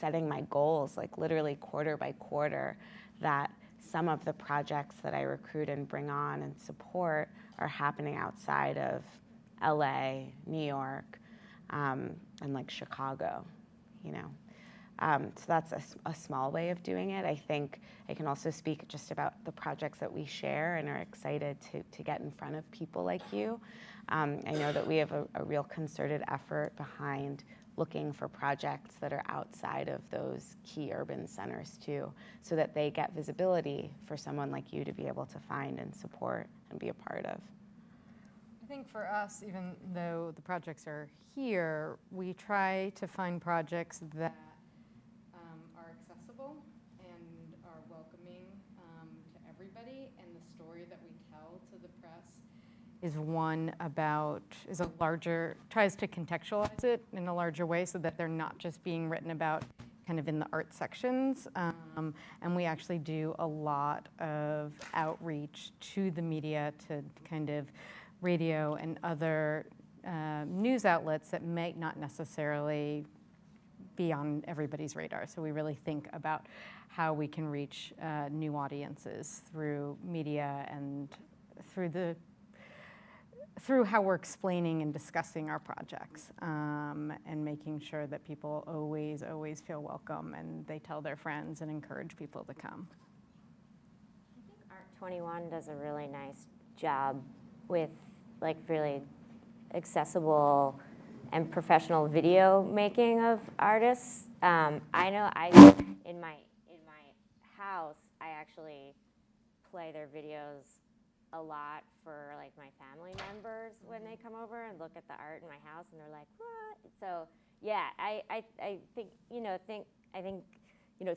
setting my goals, like literally quarter by quarter, that some of the projects that I recruit and bring on and support are happening outside of LA, New York, and like Chicago, you know. So that's a small way of doing it. I think I can also speak just about the projects that we share and are excited to get in front of people like you. I know that we have a real concerted effort behind looking for projects that are outside of those key urban centers too, so that they get visibility for someone like you to be able to find and support and be a part of. I think for us, even though the projects are here, we try to find projects that are accessible and are welcoming to everybody, and the story that we tell to the press is one about, tries to contextualize it in a larger way so that they're not just being written about kind of in the art sections. And we actually do a lot of outreach to the media, to kind of radio and other news outlets that might not necessarily be on everybody's radar. So we really think about how we can reach new audiences through media and through how we're explaining and discussing our projects, and making sure that people always feel welcome and they tell their friends and encourage people to come. I think Art 21 does a really nice job with like really accessible and professional video making of artists. I know in my house, I actually play their videos a lot for like my family members when they come over and look at the art in my house, and they're like, "What?" So yeah, I think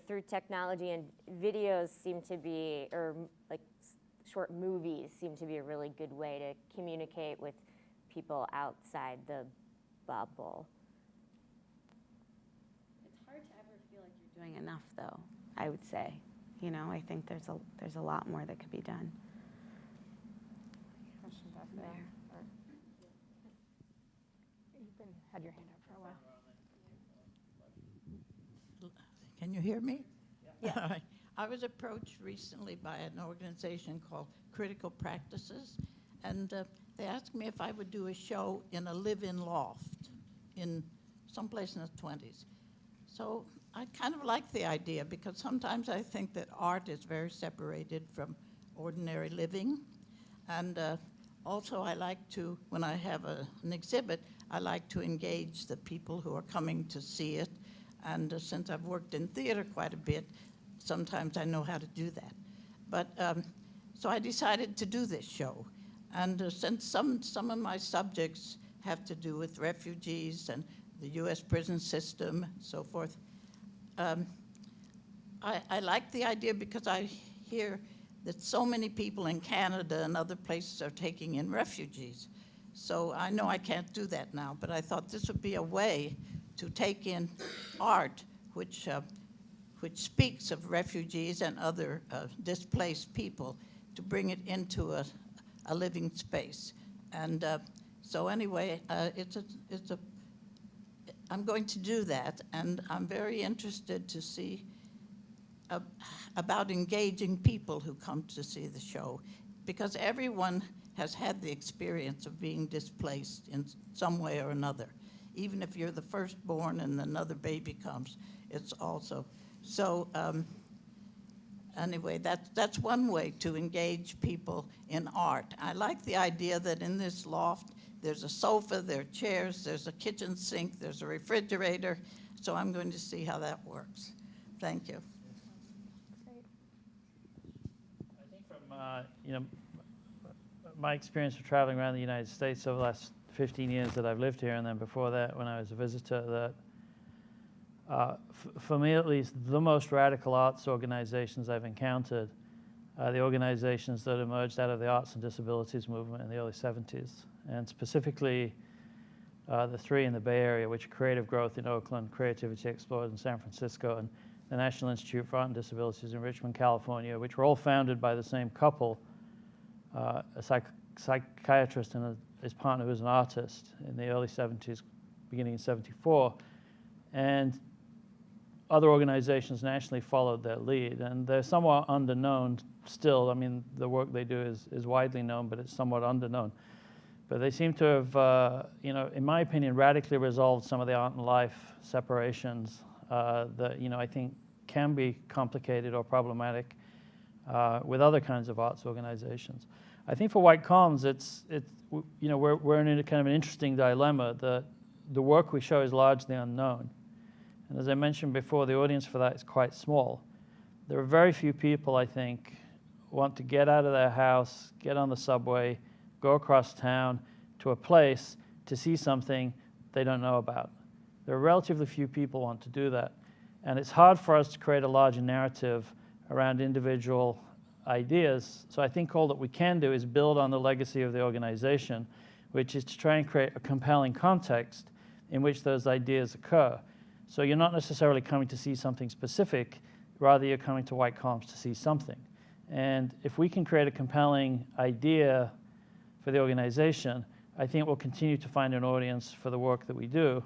through technology, and videos seem to be, or like short movies seem to be a really good way to communicate with people outside the bubble. It's hard to ever feel like you're doing enough, though, I would say. You know, I think there's a lot more that could be done. Question back there. You've had your hand up for a while. Can you hear me? Yeah. I was approached recently by an organization called Critical Practices, and they asked me if I would do a show in a live-in loft in someplace in the 20s. So I kind of like the idea, because sometimes I think that art is very separated from ordinary living. And also I like to, when I have an exhibit, I like to engage the people who are coming to see it. And since I've worked in theater quite a bit, sometimes I know how to do that. But so I decided to do this show. And since some of my subjects have to do with refugees and the US prison system, and so forth, I like the idea because I hear that so many people in Canada and other places are taking in refugees. So I know I can't do that now, but I thought this would be a way to take in art which speaks of refugees and other displaced people, to bring it into a living space. And so anyway, I'm going to do that, and I'm very interested to see about engaging people who come to see the show, because everyone has had the experience of being displaced in some way or another. Even if you're the firstborn and another baby comes, it's also. So anyway, that's one way to engage people in art. I like the idea that in this loft, there's a sofa, there are chairs, there's a kitchen sink, there's a refrigerator. So I'm going to see how that works. Thank you. I think from my experience of traveling around the United States over the last 15 years that I've lived here, and then before that when I was a visitor, that for me at least, the most radical arts organizations I've encountered are the organizations that emerged out of the arts and disabilities movement in the early 70s, and specifically the three in the Bay Area, which are Creative Growth in Oakland, Creativity Explored in San Francisco, and the National Institute for Art and Disabilities in Richmond, California, which were all founded by the same couple, a psychiatrist and his partner who was an artist in the early 70s, beginning in 74. And other organizations nationally followed their lead, and they're somewhat underknown still. I mean, the work they do is widely known, but it's somewhat underknown. But they seem to have, you know, in my opinion, radically resolved some of the art and life separations that, you know, I think can be complicated or problematic with other kinds of arts organizations. I think for White Columns, you know, we're in a kind of an interesting dilemma that the work we show is largely unknown. And as I mentioned before, the audience for that is quite small. There are very few people, I think, want to get out of their house, get on the subway, go across town to a place to see something they don't know about. There are relatively few people want to do that. And it's hard for us to create a larger narrative around individual ideas. So I think all that we can do is build on the legacy of the organization, which is to try and create a compelling context in which those ideas occur. So you're not necessarily coming to see something specific, rather you're coming to White Columns to see something. And if we can create a compelling idea for the organization, I think we'll continue to find an audience for the work that we do.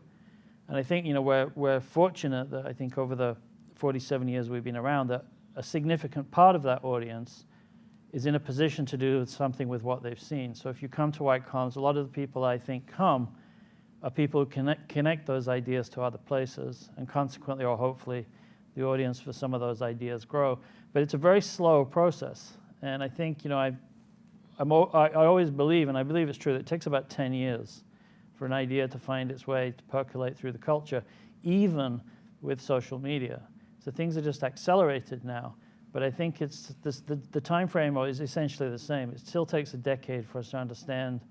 And I think, you know, we're fortunate that I think over the 47 years we've been around that a significant part of that audience is in a position to do something with what they've seen. So if you come to White Columns, a lot of the people I think come are people who connect those ideas to other places, and consequently, or hopefully, the audience for some of those ideas grow. But it's a very slow process. And I think, you know, I always believe, and I believe it's true, that it takes about 10 years for an idea to find its way to percolate through the culture, even with social media. So things are just accelerated now. But I think it's the time frame is essentially the same. It still takes a decade for us to understand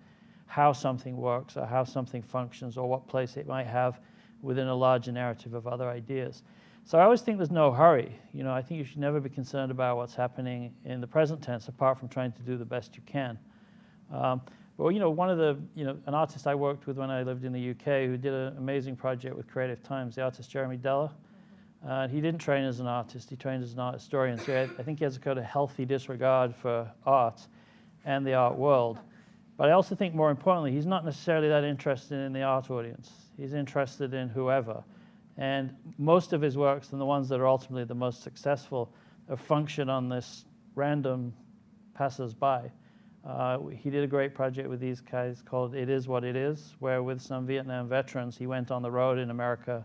how something works or how something functions or what place it might have within a larger narrative of other ideas. So I always think there's no hurry. You know, I think you should never be concerned about what's happening in the present tense, apart from trying to do the best you can. Well, you know, an artist I worked with when I lived in the UK who did an amazing project with Creative Times, the artist Jeremy Deller. He didn't train as an artist, he trained as an art historian. So I think he has a kind of healthy disregard for art and the art world. But I also think more importantly, he's not necessarily that interested in the art audience. He's interested in whoever. And most of his works, and the ones that are ultimately the most successful, have functioned on this random passers-by. He did a great project with these guys called It Is What It Is, where with some Vietnam veterans, he went on the road in America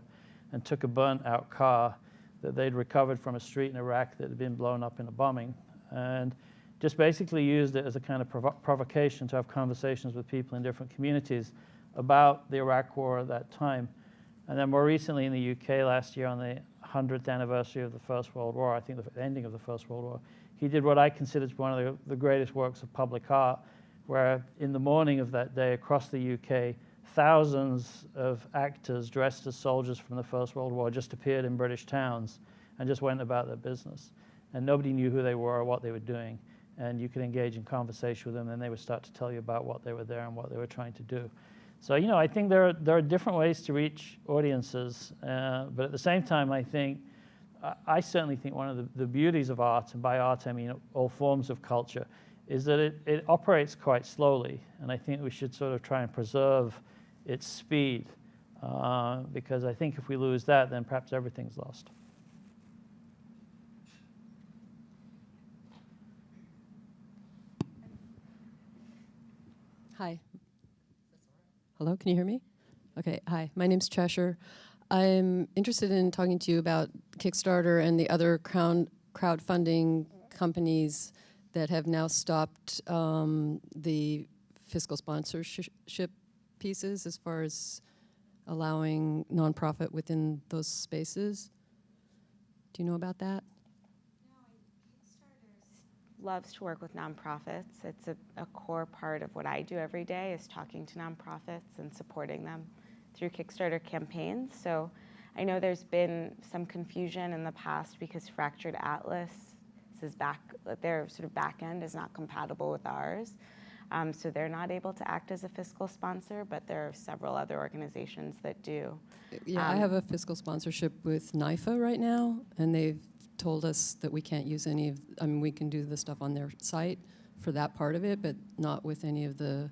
and took a burnt-out car that they'd recovered from a street in Iraq that had been blown up in a bombing, and just basically used it as a kind of provocation to have conversations with people in different communities about the Iraq War at that time. And then more recently in the UK last year on the 100th anniversary of the First World War, I think the ending of the First World War, he did what I consider to be one of the greatest works of public art, where in the morning of that day across the UK, thousands of actors dressed as soldiers from the First World War just appeared in British towns and just went about their business. And nobody knew who they were or what they were doing. And you could engage in conversation with them, and they would start to tell you about what they were there and what they were trying to do. So, you know, I think there are different ways to reach audiences, but at the same time, I certainly think one of the beauties of art, and by art I mean all forms of culture, is that it operates quite slowly, and I think we should sort of try and preserve its speed, because I think if we lose that, then perhaps everything's lost. Hi. Hello, can you hear me? Okay, hi, my name's Cheshire. I'm interested in talking to you about Kickstarter and the other crowdfunding companies that have now stopped the fiscal sponsorship pieces as far as allowing nonprofit within those spaces. Do you know about that? Loves to work with nonprofits. It's a core part of what I do every day is talking to nonprofits and supporting them through Kickstarter campaigns. So I know there's been some confusion in the past because Fractured Atlas their sort of back end is not compatible with ours. So they're not able to act as a fiscal sponsor, but there are several other organizations that do. Yeah, I have a fiscal sponsorship with NIFA right now, and they've told us that we can't use any of, I mean, we can do the stuff on their site for that part of it, but not with any of the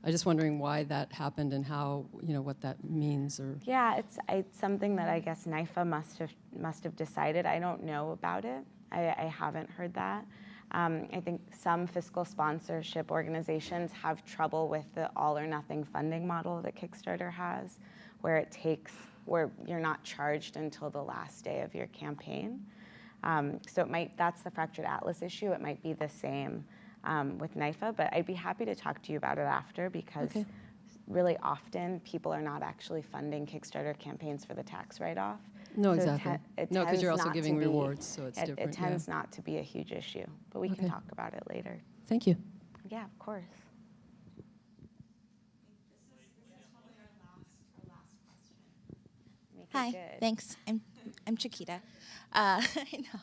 I'm just wondering why that happened and how, what that means or. Yeah, it's something that I guess NIFA must have decided. I don't know about it. I haven't heard that. I think some fiscal sponsorship organizations have trouble with the all or nothing funding model that Kickstarter has, where you're not charged until the last day of your campaign. So that's the Fractured Atlas issue. It might be the same with NIFA, but I'd be happy to talk to you about it after, because really often people are not actually funding Kickstarter campaigns for the tax write-off. No, So exactly. No, because you're also giving rewards, so it's different. It tends not to be a huge issue, but we can talk about it later. Thank you. Yeah, of course. Hi, thanks. I'm Chiquita. I know.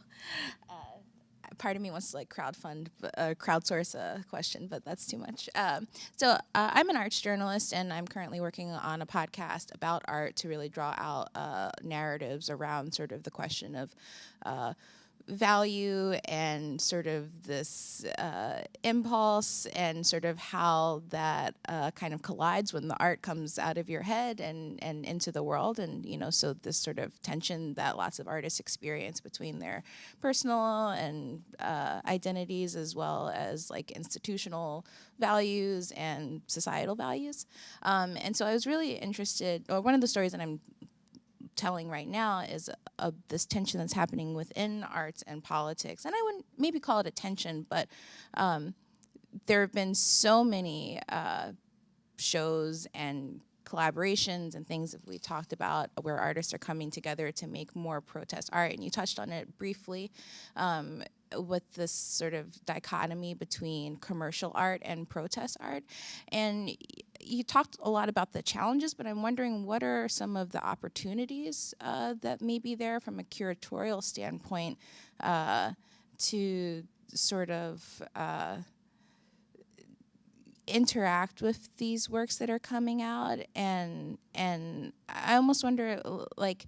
Part of me wants to crowdsource a question, but that's too much. So I'm an arts journalist, and I'm currently working on a podcast about art to really draw out narratives around sort of the question of value and sort of this impulse and sort of how that kind of collides when the art comes out of your head and into the world. And, so this sort of tension that lots of artists experience between their personal and identities, as well as like institutional values and societal values. And so I was really interested, or one of the stories that I'm telling right now is this tension that's happening within arts and politics. And I wouldn't maybe call it a tension, but there have been so many shows and collaborations and things that we talked about where artists are coming together to make more protest art. And you touched on it briefly with this sort of dichotomy between commercial art and protest art. And you talked a lot about the challenges, but I'm wondering what are some of the opportunities that may be there from a curatorial standpoint to sort of interact with these works that are coming out. And I almost wonder, like,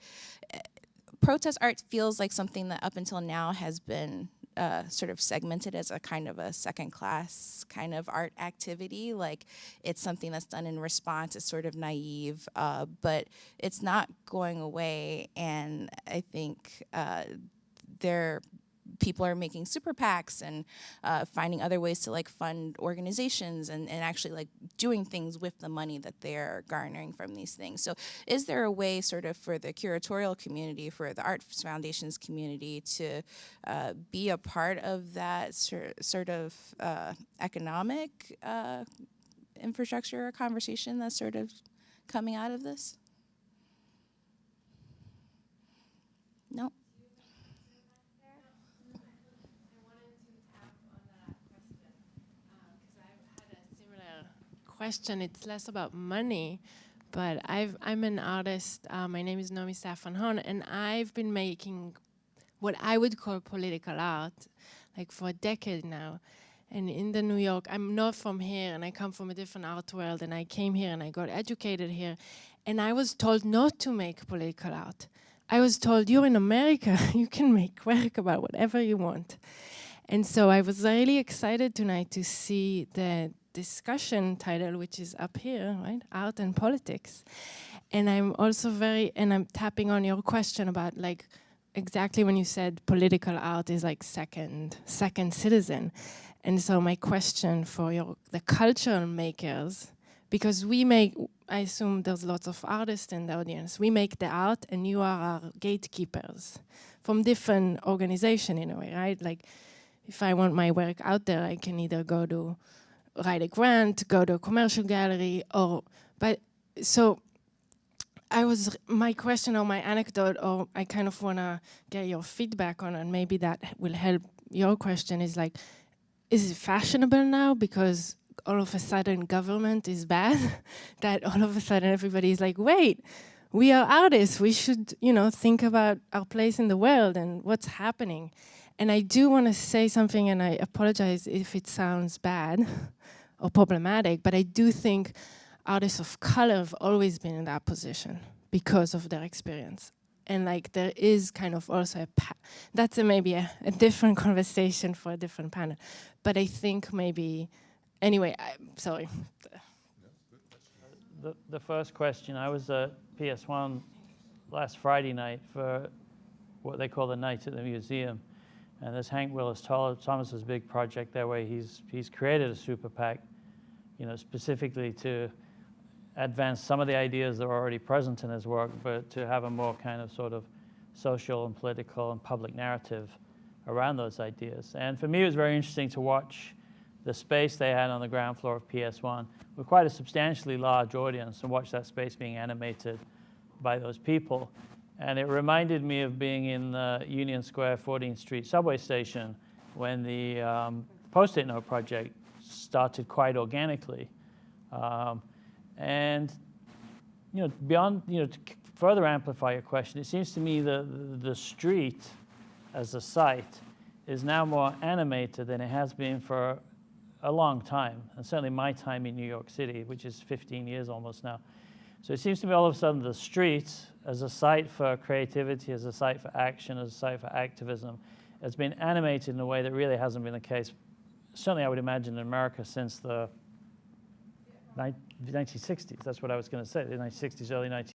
protest art feels like something that up until now has been sort of segmented as a kind of a second-class kind of art activity. Like, it's something that's done in response. It's sort of naive, but it's not going away. And I think people are making super PACs and finding other ways to like fund organizations and actually like doing things with the money that they're garnering from these things. So is there a way sort of for the curatorial community, for the Arts Foundation's community to be a part of that sort of economic infrastructure or conversation that's sort of coming out of this? No? Question. It's less about money, but I'm an artist. My name is Naomi Saffron-Hahn, and I've been making what I would call political art like for a decade now. And in the New York, I'm not from here, and I come from a different art world, and I came here and I got educated here, and I was told not to make political art. I was told, you're in America, you can make work about whatever you want. And so I was really excited tonight to see the discussion title, which is up here, right? Art and Politics. And I'm also I'm tapping on your question about like exactly when you said political art is like second citizen. And so my question for the cultural makers, because I assume there's lots of artists in the audience, we make the art and you are our gatekeepers from different organizations in a way, right? Like if I want my work out there, I can either write a grant, go to a commercial gallery, my question or my anecdote, or I kind of want to get your feedback on, and maybe that will help your question, is like, is it fashionable now because all of a sudden government is bad? That all of a sudden everybody is like, wait, we are artists, we should, think about our place in the world and what's happening. And I do want to say something, and I apologize if it sounds bad or problematic, but I do think artists of color have always been in that position because of their experience. And like there is kind of also that's maybe a different conversation for a different panel. But I think maybe, anyway, sorry. the first question, I was at PS1 last Friday night for what they call the Night at the Museum. And there's Hank Willis Thomas's big project there where he's created a super PAC, specifically to advance some of the ideas that are already present in his work, but to have a more kind of sort of social and political and public narrative around those ideas. And for me, it was very interesting to watch the space they had on the ground floor of PS1 with quite a substantially large audience and watch that space being animated by those people. And it reminded me of being in the Union Square 14th Street subway station when the Post-it note project started quite organically. And beyond, to further amplify your question, it seems to me that the street as a site is now more animated than it has been for a long time, and certainly my time in New York City, which is 15 years almost now. So it seems to me all of a sudden the street as a site for creativity, as a site for action, as a site for activism, has been animated in a way that really hasn't been the case, certainly I would imagine in America since the 1960s. That's what I was going to say, the 1960s, early 1960s.